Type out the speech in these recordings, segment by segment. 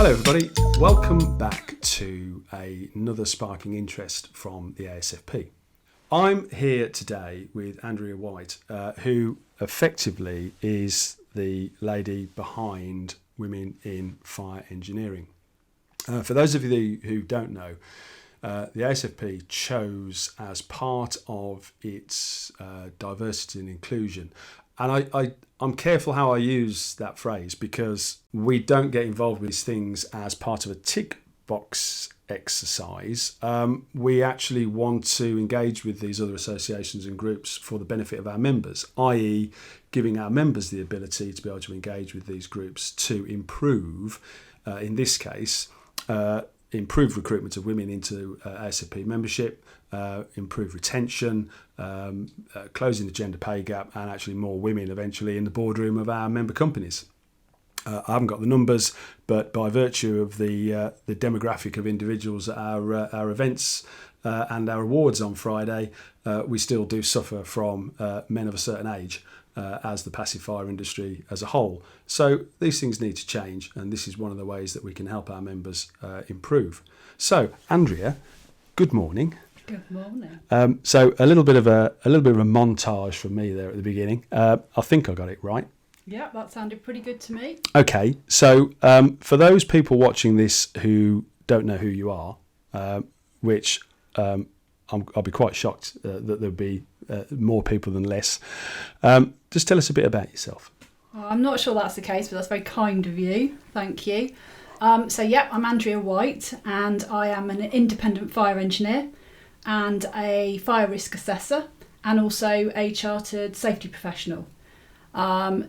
Hello everybody, welcome back to another Sparking Interest from the ASFP. I'm here today with Andrea White, who effectively is the lady behind Women in Fire Engineering. For those of you who don't know, the ASFP chose as part of its diversity and inclusion, and I'm careful how I use that phrase because we don't get involved with these things as part of a tick box exercise. We actually want to engage with these other associations and groups for the benefit of our members, i.e. giving our members the ability to be able to engage with these groups to improve, in this case, improve recruitment of women into ASFP membership, improve retention, closing the gender pay gap, and actually more women eventually in the boardroom of our member companies. I haven't got the numbers, but by virtue of the demographic of individuals at our events and our awards on Friday, we still do suffer from men of a certain age as the passive fire industry as a whole. So these things need to change, and this is one of the ways that we can help our members improve. So, Andrea, good morning. Good morning. So a little bit of a montage from me there at the beginning. I think I got it right. Yeah, that sounded pretty good to me. Okay, so for those people watching this who don't know who you are, which I'll be quite shocked that there'll be more people than less, just tell us a bit about yourself. Well, I'm not sure that's the case, but that's very kind of you. Thank you. So I'm Andrea White, and I am an independent fire engineer and a fire risk assessor, and also a chartered safety professional.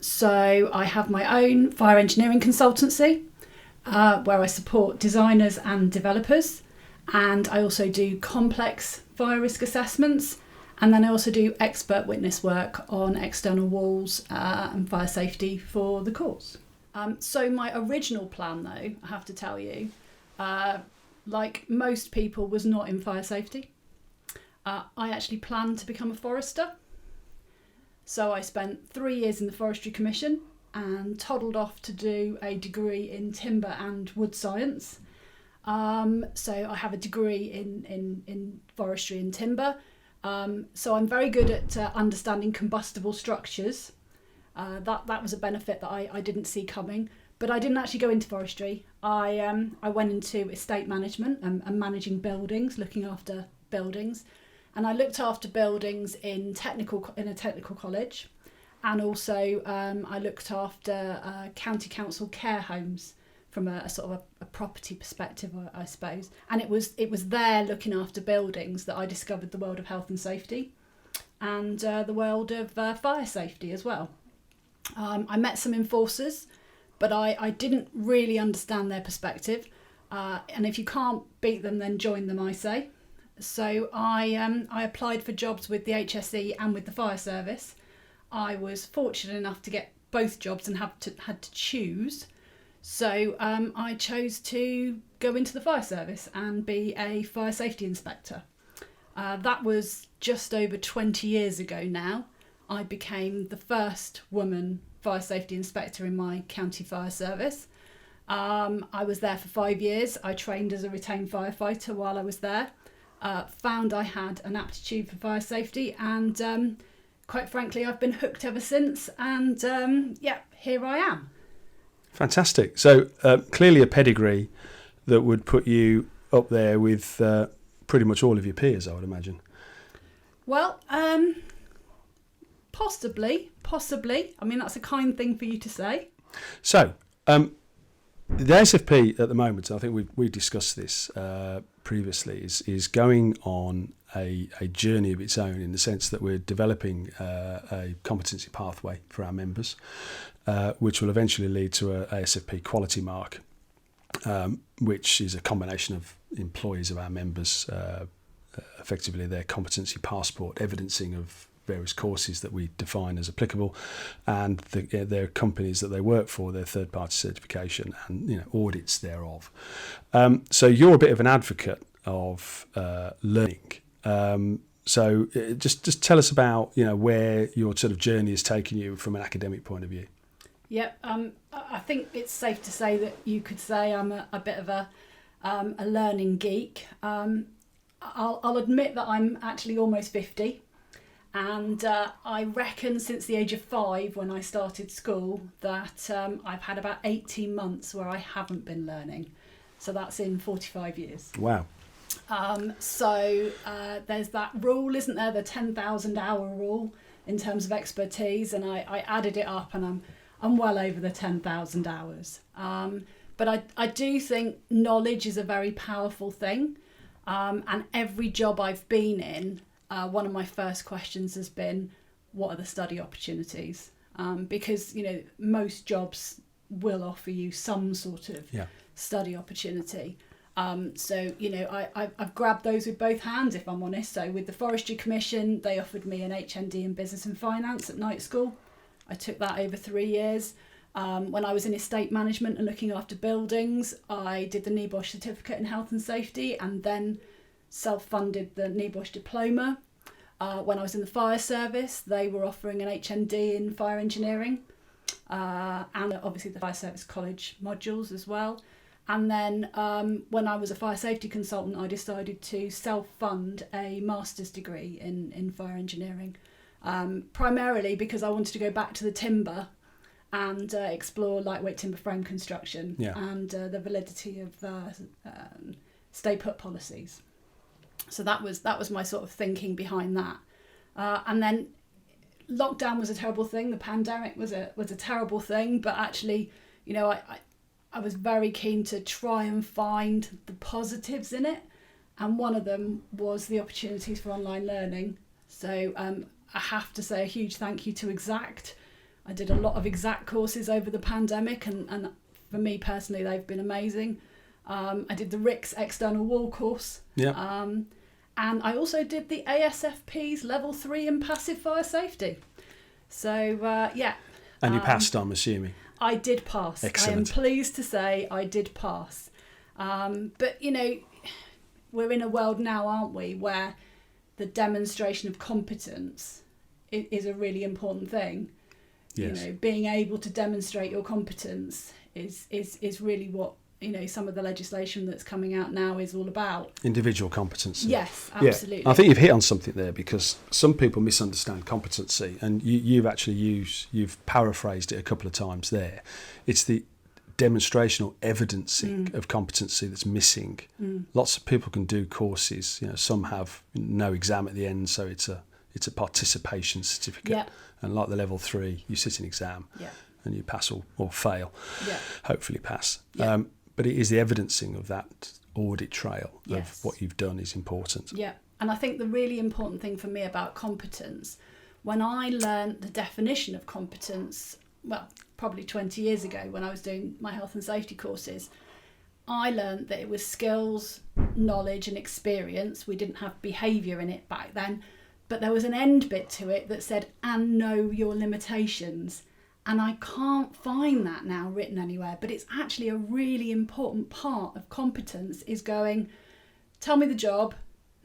So I have my own fire engineering consultancy where I support designers and developers, and I also do complex fire risk assessments, and then I also do expert witness work on external walls and fire safety for the courts. So my original plan, though, I have to tell you, like most people, was not in fire safety. I actually planned to become a forester. So I spent 3 years in the Forestry Commission and toddled off to do a degree in timber and wood science. So I have a degree in forestry and timber. So I'm very good at understanding combustible structures. That was a benefit that I didn't see coming. But I didn't actually go into forestry. I went into estate management and managing buildings, looking after buildings. And I looked after buildings in a technical college, and also I looked after county council care homes from a sort of a property perspective, I suppose. And it was there looking after buildings that I discovered the world of health and safety, and the world of fire safety as well. I met some enforcers, but I didn't really understand their perspective. And if you can't beat them, then join them, I say. So I applied for jobs with the HSE and with the fire service. I was fortunate enough to get both jobs and had to choose. So I chose to go into the fire service and be a fire safety inspector. That was just over 20 years ago now. I became the first woman fire safety inspector in my county fire service. I was there for 5 years. I trained as a retained firefighter while I was there. Found I had an aptitude for fire safety, and quite frankly I've been hooked ever since, and here I am. Fantastic. So clearly a pedigree that would put you up there with pretty much all of your peers, I would imagine. Well, possibly. I mean, that's a kind thing for you to say. So the ASFP at the moment, I think we discussed this previously, is going on a journey of its own, in the sense that we're developing a competency pathway for our members, which will eventually lead to a ASFP quality mark, which is a combination of employees of our members, effectively their competency passport, evidencing of various courses that we define as applicable, and their companies that they work for, their third-party certification, and audits thereof. So you're a bit of an advocate of learning. So just tell us about where your sort of journey has taken you from an academic point of view. Yep. I think it's safe to say that you could say I'm a bit of a learning geek. I'll admit that I'm actually almost 50. And I reckon since the age of 5, when I started school, that I've had about 18 months where I haven't been learning. So that's in 45 years. Wow. So there's that rule, isn't there? The 10,000 hour rule in terms of expertise. And I added it up, and I'm well over the 10,000 hours. But I do think knowledge is a very powerful thing. And every job I've been in, one of my first questions has been, what are the study opportunities? Because, most jobs will offer you some sort of study opportunity. So, I've grabbed those with both hands, if I'm honest. So with the Forestry Commission, they offered me an HND in Business and Finance at night school. I took that over 3 years. When I was in estate management and looking after buildings, I did the NEBOSH certificate in health and safety, and then self-funded the NEBOSH diploma. When I was in the fire service, they were offering an HND in fire engineering, and obviously the fire service college modules as well. And then when I was a fire safety consultant, I decided to self-fund a master's degree in fire engineering, primarily because I wanted to go back to the timber and explore lightweight timber frame construction and the validity of stay put policies. So that was my sort of thinking behind that. And then lockdown was a terrible thing. The pandemic was a terrible thing. But actually, I was very keen to try and find the positives in it. And one of them was the opportunities for online learning. So I have to say a huge thank you to Exact. I did a lot of Exact courses over the pandemic, and for me personally, they've been amazing. I did the RICS external wall course. Yeah. And I also did the ASFP's level 3 in passive fire safety. So, And you passed, I'm assuming. I did pass. Excellent. I am pleased to say I did pass. But, we're in a world now, aren't we, where the demonstration of competence is a really important thing. Yes. Being able to demonstrate your competence is really what some of the legislation that's coming out now is all about. Individual competency. Yes, absolutely. Yeah. I think you've hit on something there, because some people misunderstand competency, and you've paraphrased it a couple of times there. It's the demonstration or evidencing of competency that's missing. Lots of people can do courses. Some have no exam at the end, so it's a participation certificate. Yeah. And like the level 3, you sit an exam and you pass or fail. Yeah. Hopefully pass. Yeah. But it is the evidencing of that audit trail of what you've done is important. Yeah. And I think the really important thing for me about competence, when I learned the definition of competence, well, probably 20 years ago when I was doing my health and safety courses, I learned that it was skills, knowledge and experience. We didn't have behaviour in it back then, but there was an end bit to it that said, and know your limitations. And I can't find that now written anywhere, but it's actually a really important part of competence, is going, tell me the job.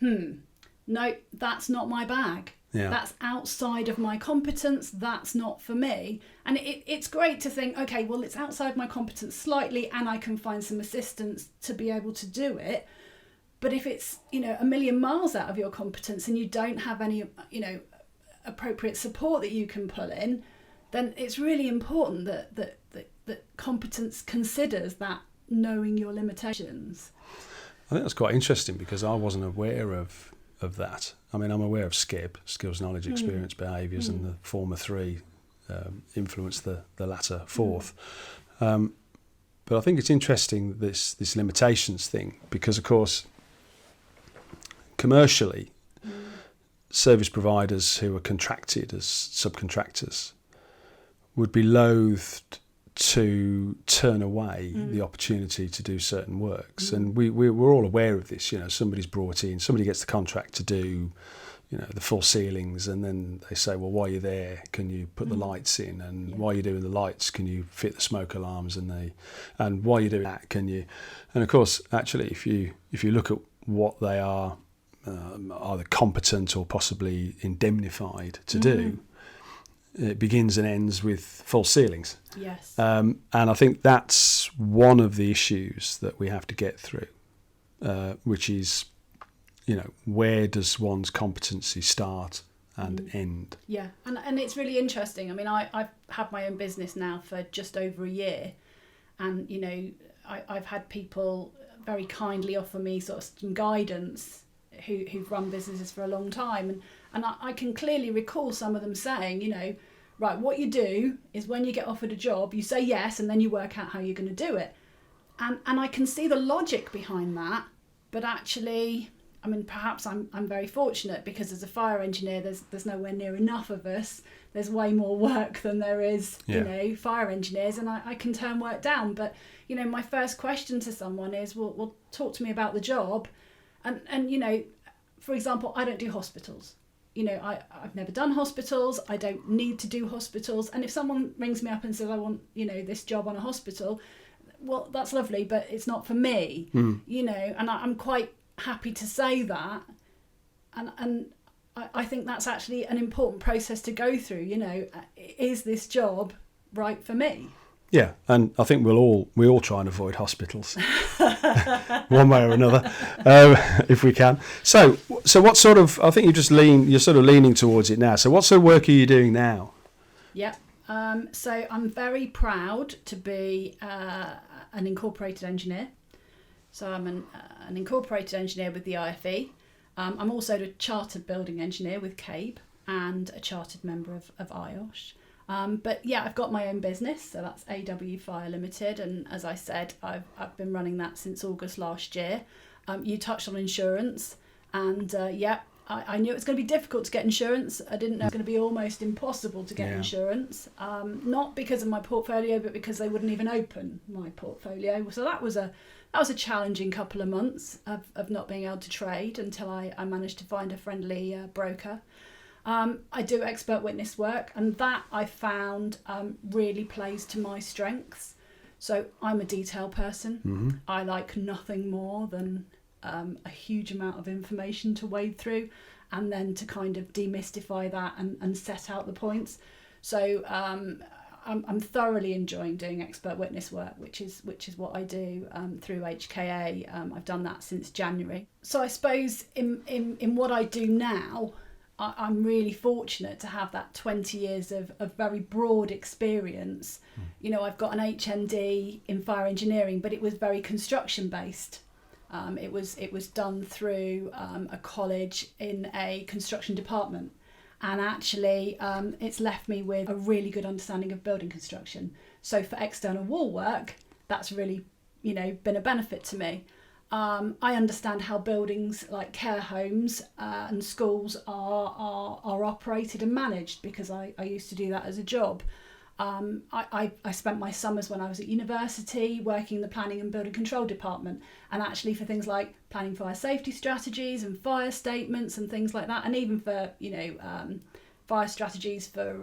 No, that's not my bag. Yeah. That's outside of my competence. That's not for me. And it's great to think, okay, well, it's outside my competence slightly and I can find some assistance to be able to do it. But if it's, a million miles out of your competence and you don't have any, appropriate support that you can pull in, then it's really important that competence considers that knowing your limitations. I think that's quite interesting, because I wasn't aware of that. I mean, I'm aware of SCEB, skills, knowledge, experience, behaviours, and the former 3 influence the latter 4th. But I think it's interesting, this limitations thing, because, of course, commercially, service providers who are contracted as subcontractors would be loathed to turn away the opportunity to do certain works. And we're all aware of this. Somebody's brought in, somebody gets the contract to do, the full ceilings, and then they say, well, while you're there, can you put the lights in? And while you're doing the lights, can you fit the smoke alarms? And while you're doing that, can you? And of course, actually, if you look at what they are either competent or possibly indemnified to do, it begins and ends with false ceilings. Yes. And I think that's one of the issues that we have to get through, which is, where does one's competency start and end? Yeah, and it's really interesting. I mean, I've had my own business now for just over a year, and I've had people very kindly offer me sort of some guidance who've run businesses for a long time, and I can clearly recall some of them saying, right, what you do is when you get offered a job, you say yes, and then you work out how you're going to do it, and I can see the logic behind that, but actually, I mean, perhaps I'm very fortunate because as a fire engineer, there's nowhere near enough of us. There's way more work than there is, fire engineers, and I can turn work down. But, my first question to someone is, well, talk to me about the job. And for example, I don't do hospitals. I've never done hospitals. I don't need to do hospitals. And if someone rings me up and says, I want, this job on a hospital, well, that's lovely, but it's not for me, and I'm quite happy to say that, and I think that's actually an important process to go through. Is this job right for me? Yeah, and I think we all try and avoid hospitals, one way or another, if we can. So what sort of? I think you're sort of leaning towards it now. So what sort of work are you doing now? Yeah, so I'm very proud to be an incorporated engineer. So I'm an incorporated engineer with the IFE. I'm also a chartered building engineer with CABE and a chartered member of IOSH. But yeah, I've got my own business, so that's AW Fire Limited, and as I said, I've been running that since August last year. You touched on insurance, and I knew it was going to be difficult to get insurance. I didn't know it was going to be almost impossible to get insurance, not because of my portfolio, but because they wouldn't even open my portfolio. So that was a challenging couple of months of not being able to trade until I managed to find a friendly broker. I do expert witness work, and that I found really plays to my strengths. So I'm a detail person. Mm-hmm. I like nothing more than a huge amount of information to wade through and then to kind of demystify that and set out the points. So I'm thoroughly enjoying doing expert witness work, which is what I do through HKA. I've done that since January. So I suppose in what I do now, I'm really fortunate to have that 20 years of very broad experience. I've got an HND in fire engineering, but it was very construction based. It was done through a college in a construction department, and actually it's left me with a really good understanding of building construction. So for external wall work, that's really been a benefit to me. I understand how buildings like care homes and schools are operated and managed because I used to do that as a job. I spent my summers when I was at university working in the planning and building control department, and actually for things like planning fire safety strategies and fire statements and things like that, and even for fire strategies for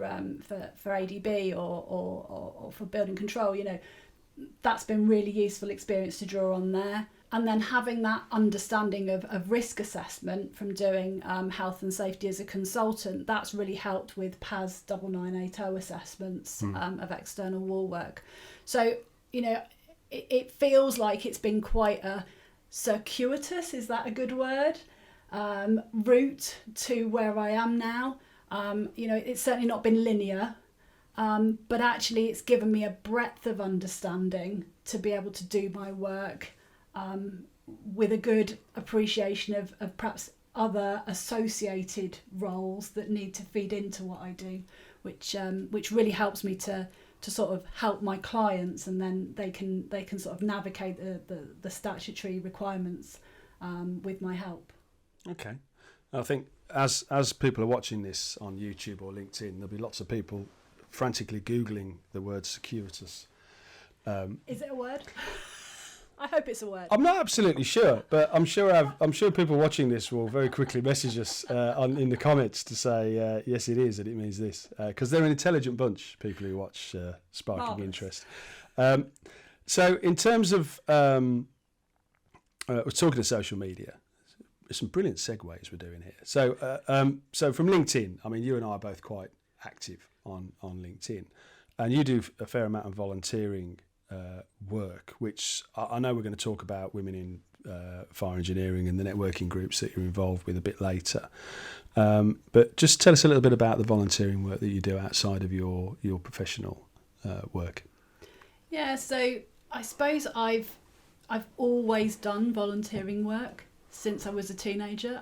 ADB or for building control. That's been really useful experience to draw on there. And then having that understanding of risk assessment from doing health and safety as a consultant, that's really helped with PAS 9980 assessments of external wall work. So, it feels like it's been quite a circuitous, is that a good word, route to where I am now. It's certainly not been linear, but actually it's given me a breadth of understanding to be able to do my work with a good appreciation of perhaps other associated roles that need to feed into what I do, which really helps me to sort of help my clients, and then they can sort of navigate the statutory requirements with my help. Okay, I think as people are watching this on YouTube or LinkedIn, there'll be lots of people frantically Googling the word circuitous. Is it a word? I hope it's a word. I'm not absolutely sure, but I'm sure people watching this will very quickly message us in the comments to say yes, it is, and it means this, because they're an intelligent bunch. People who watch Sparking Interest. So in terms of we're talking to social media. There's some brilliant segues we're doing here. So from LinkedIn, I mean, you and I are both quite active on LinkedIn, and you do a fair amount of volunteering work, which I know we're going to talk about women in fire engineering and the networking groups that you're involved with a bit later. But just tell us a little bit about the volunteering work that you do outside of your professional work. Yeah, so I suppose I've always done volunteering work since I was a teenager.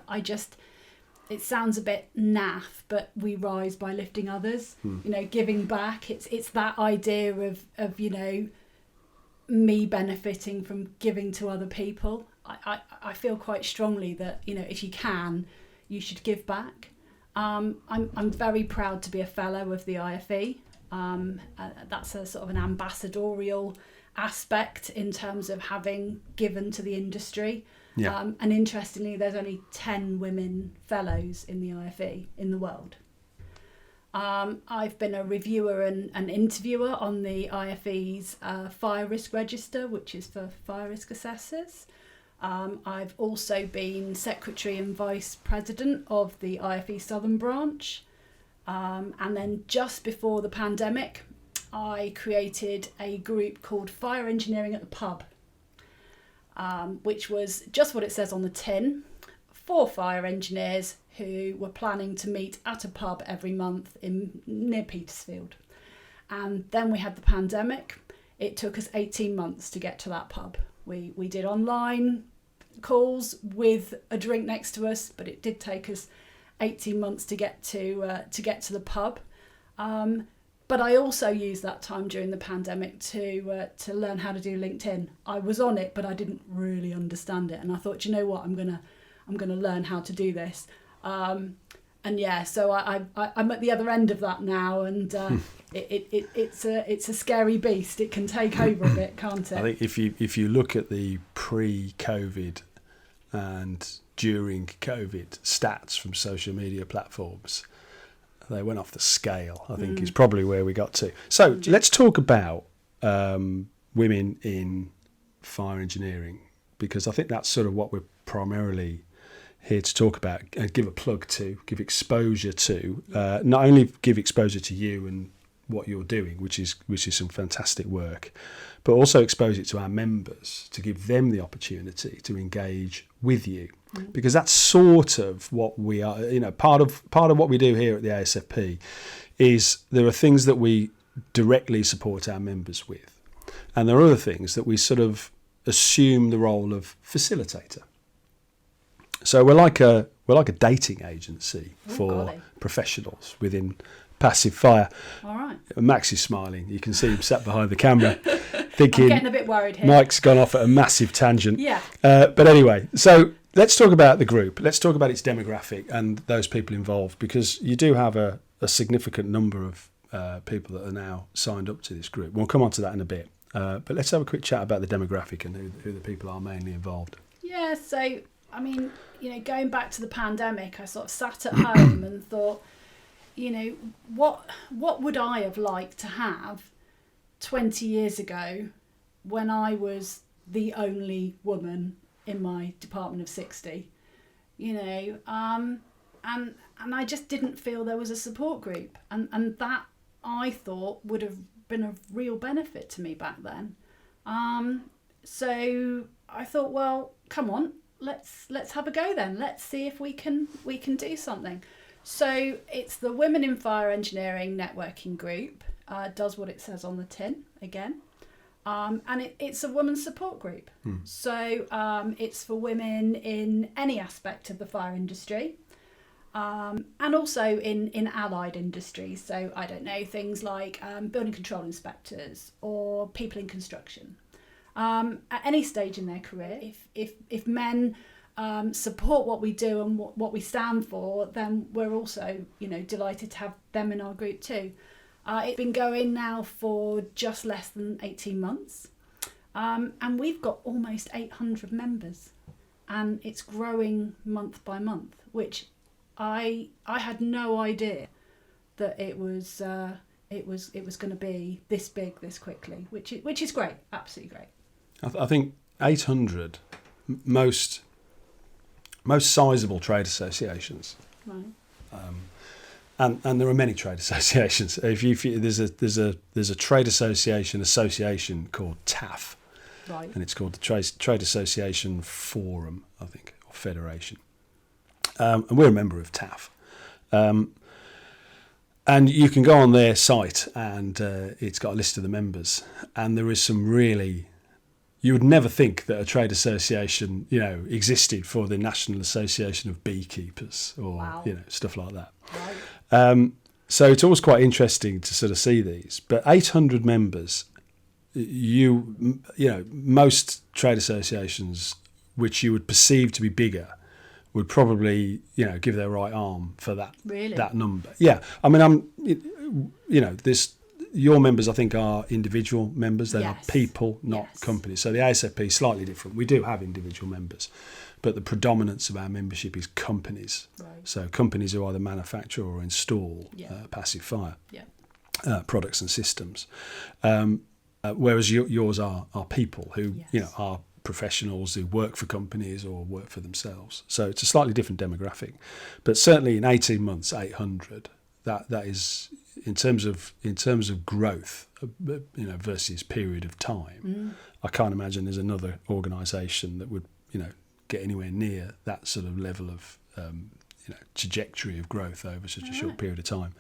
It sounds a bit naff, but we rise by lifting others. Giving back. It's that idea of me benefiting from giving to other people. I feel quite strongly that if you can, you should give back. I'm very proud to be a fellow of the IFE. That's a sort of an ambassadorial aspect in terms of having given to the industry. Yeah. And interestingly, there's only 10 women fellows in the IFE in the world. I've been a reviewer and interviewer on the IFE's fire risk register, which is for fire risk assessors. I've also been secretary and vice president of the IFE Southern branch. And then just before the pandemic, I created a group called Fire Engineering at the Pub, which was just what it says on the tin, 4 fire engineers who were planning to meet at a pub every month near Petersfield. And then we had the pandemic. It took us 18 months to get to that pub. We did online calls with a drink next to us, but it did take us 18 months to get to the pub. But I also used that time during the pandemic to learn how to do LinkedIn. I was on it, but I didn't really understand it, and I thought, you know what, I'm gonna learn how to do this. And yeah, so I'm at the other end of that now, and it's a scary beast. It can take over a bit, can't it? I think if you look at the pre-COVID and during COVID stats from social media platforms, they went off the scale, I think is probably where we got to. So let's talk about women in fire engineering, because I think that's sort of what we're primarily here to talk about and give a plug to, give exposure to, not only give exposure to you and what you're doing, which is some fantastic work, but also expose it to our members, to give them the opportunity to engage with you. Because that's sort of what we are, part of what we do here at the ASFP is there are things that we directly support our members with, and there are other things that we sort of assume the role of facilitator. So we're like a dating agency for professionals within passive fire. All right. Max is smiling. You can see him sat behind the camera, thinking. I'm getting a bit worried here. Mike's gone off at a massive tangent. Yeah. But anyway, so let's talk about the group. Let's talk about its demographic and those people involved, because you do have a significant number of people that are now signed up to this group. We'll come on to that in a bit. But let's have a quick chat about the demographic and who the people are mainly involved. Yeah, so, I mean, going back to the pandemic, I sort of sat at home and thought, what would I have liked to have 20 years ago when I was the only woman in my department of 60, and I just didn't feel there was a support group, and that I thought would have been a real benefit to me back then. So I thought, well, come on, let's have a go then. Let's see if we can do something. So it's the Women in Fire Engineering Networking Group. Does what it says on the tin again. And it's a women's support group. So it's for women in any aspect of the fire industry, and also in allied industries. So I don't know, things like building control inspectors or people in construction. At any stage in their career, if men support what we do and what we stand for, then we're also delighted to have them in our group too. It's been going now for just less than 18 months, and we've got almost 800 members, and it's growing month by month, which I had no idea that it was going to be this big this quickly, which is great, absolutely great. I think 800 most sizable trade associations. Right. and there are many trade associations. There's a trade association called TAF, Right. and it's called the Trade Association Forum, I think, or Federation. And we're a member of TAF. And you can go on their site, and it's got a list of the members, and there is some really. You would never think that a trade association, existed for the National Association of Beekeepers or Wow. stuff like that. Right. So it's always quite interesting to sort of see these. But 800 members, most trade associations, which you would perceive to be bigger, would probably give their right arm for that Really? that number. Yeah, I mean, this. Your members, I think, are individual members. They Yes. are people, not Yes. companies. So the ASFP is slightly different. We do have individual members, but the predominance of our membership is companies. Right. So companies who either manufacture or install Yeah. passive fire Yeah. products and systems. Whereas yours are people who Yes. are professionals who work for companies or work for themselves. So it's a slightly different demographic. But certainly in 18 months, 800. That is in terms of growth, versus period of time. I can't imagine there's another organisation that would get anywhere near that sort of level of trajectory of growth over such a short period of time.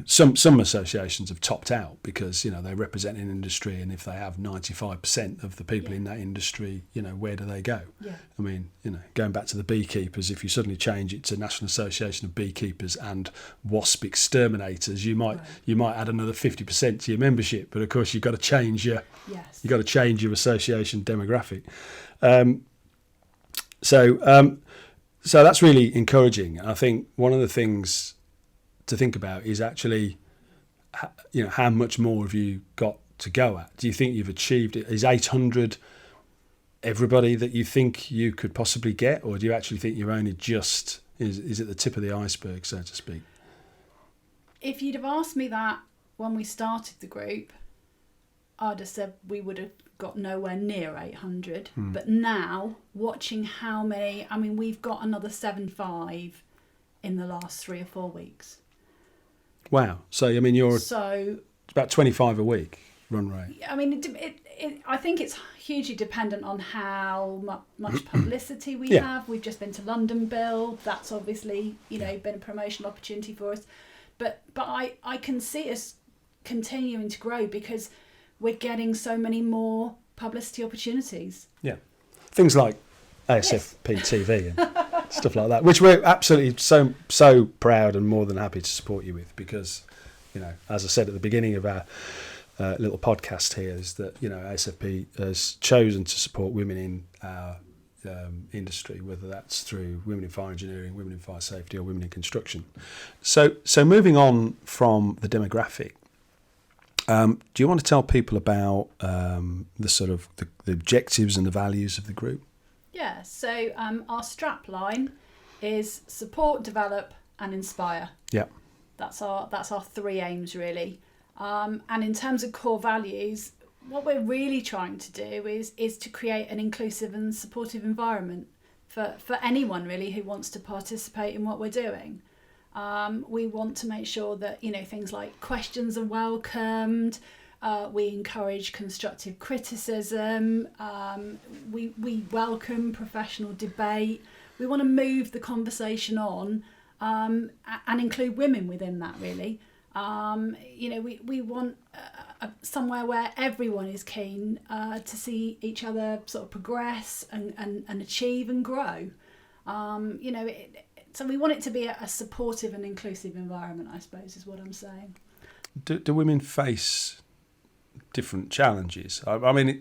Some associations have topped out because they represent an industry, and if they have 95% of the people in that industry, where do they go? Yeah. I mean, going back to the beekeepers, if you suddenly change it to National Association of Beekeepers and Wasp Exterminators, you might add another 50% to your membership, but of course you've got to change your association demographic. So that's really encouraging. I think one of the things to think about is actually, how much more have you got to go at? Do you think you've achieved it? Is 800 everybody that you think you could possibly get, or do you actually think you're only is it the tip of the iceberg, so to speak? If you'd have asked me that when we started the group, I'd have said we would have got nowhere near 800. But now, watching how many, we've got another 75 in the last 3 or 4 weeks. Wow. So, you're So about 25 a week run rate. I think it's hugely dependent on how much publicity we Yeah. have. We've just been to London Build. That's obviously, been a promotional opportunity for us. But I can see us continuing to grow because we're getting so many more publicity opportunities. Yeah. Things like ASFP TV and stuff like that, which we're absolutely so proud and more than happy to support you with, because, as I said at the beginning of our little podcast here, is that, ASFP has chosen to support women in our industry, whether that's through women in fire engineering, women in fire safety, or women in construction. So moving on from the demographic, do you want to tell people about the sort of the objectives and the values of the group? Yeah, so our strap line is support, develop and inspire. Yeah. That's our 3 aims really. And in terms of core values, what we're really trying to do is to create an inclusive and supportive environment for anyone really who wants to participate in what we're doing. We want to make sure that things like questions are welcomed. We encourage constructive criticism. We welcome professional debate. We want to move the conversation on and include women within that really. We want somewhere where everyone is keen to see each other sort of progress and achieve and grow. So we want it to be a supportive and inclusive environment, I suppose, is what I'm saying. Do women face different challenges? I'm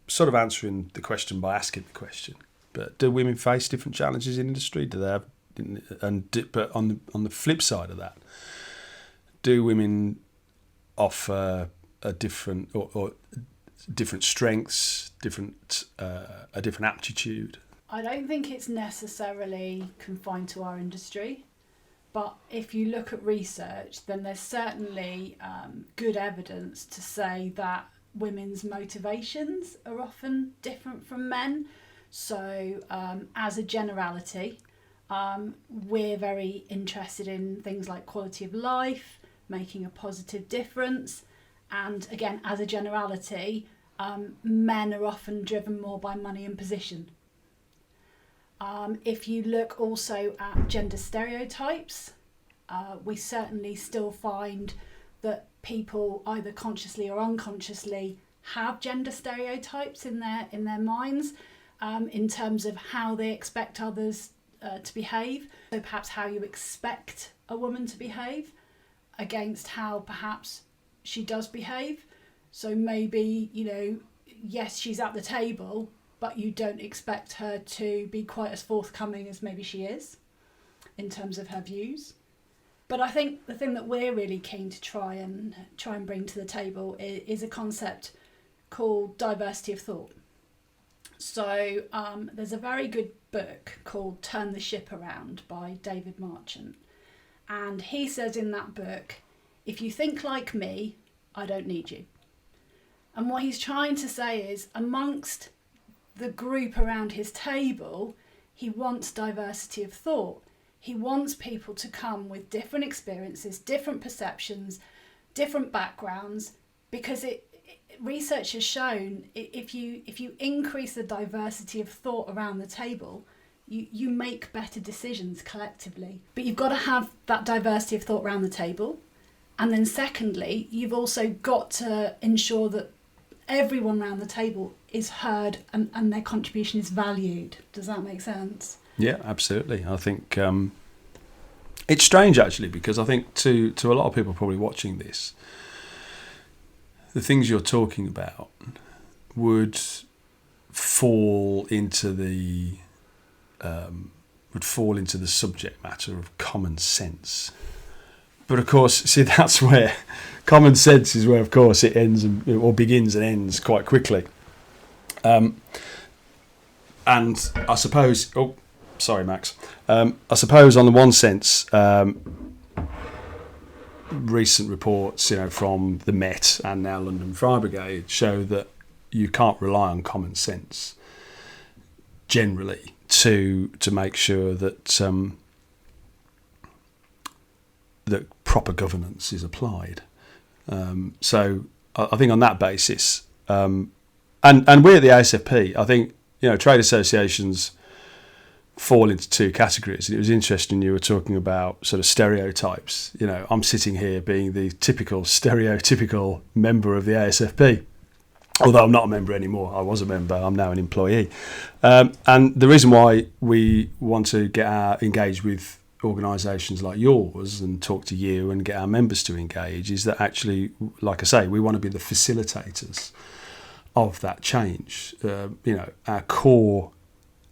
sort of answering the question by asking the question. But do women face different challenges in industry? Do they have, but on the flip side of that, do women offer a different or different strengths, a different aptitude? I don't think it's necessarily confined to our industry, but if you look at research, then there's certainly good evidence to say that women's motivations are often different from men. So as a generality, We're very interested in things like quality of life, making a positive difference, and again, as a generality, men are often driven more by money and position. If you look also at gender stereotypes, we certainly still find that people either consciously or unconsciously have gender stereotypes in their minds, in terms of how they expect others to behave. So perhaps how you expect a woman to behave against how perhaps she does behave. So maybe, yes, she's at the table, but you don't expect her to be quite as forthcoming as maybe she is in terms of her views. But I think the thing that we're really keen to try and bring to the table is a concept called diversity of thought. So there's a very good book called Turn the Ship Around by David Marchant. And he says in that book, if you think like me, I don't need you. And what he's trying to say is, amongst the group around his table, he wants diversity of thought. He wants people to come with different experiences, different perceptions, different backgrounds, because research has shown if you increase the diversity of thought around the table, you make better decisions collectively. But you've got to have that diversity of thought around the table. And then secondly, you've also got to ensure that everyone around the table is heard and their contribution is valued. Does that make sense? Yeah, absolutely. I think it's strange actually, because I think to a lot of people probably watching this, the things you're talking about would fall into the subject matter of common sense. But of course, see, that's where common sense is where, of course, it ends or begins and ends quite quickly. And I suppose, sorry, Max. I suppose, on the one sense, recent reports, from the Met and now London Fire Brigade show that you can't rely on common sense generally to make sure that that proper governance is applied. So I think on that basis, and we're at the ASFP, I think trade associations fall into two categories. It was interesting you were talking about sort of stereotypes. I'm sitting here being the typical stereotypical member of the ASFP, although I'm not a member anymore. I was a member, I'm now an employee. And the reason why we want to get engaged with organisations like yours and talk to you and get our members to engage is that actually, like I say, we want to be the facilitators of that change.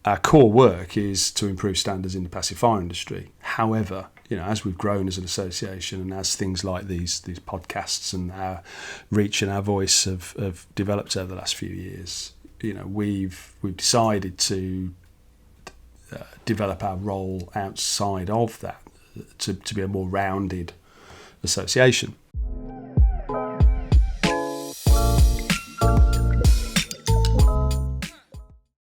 Our core work is to improve standards in the passive fire industry. However, as we've grown as an association and as things like these podcasts and our reach and our voice have developed over the last few years, we've decided to develop our role outside of that to be a more rounded association.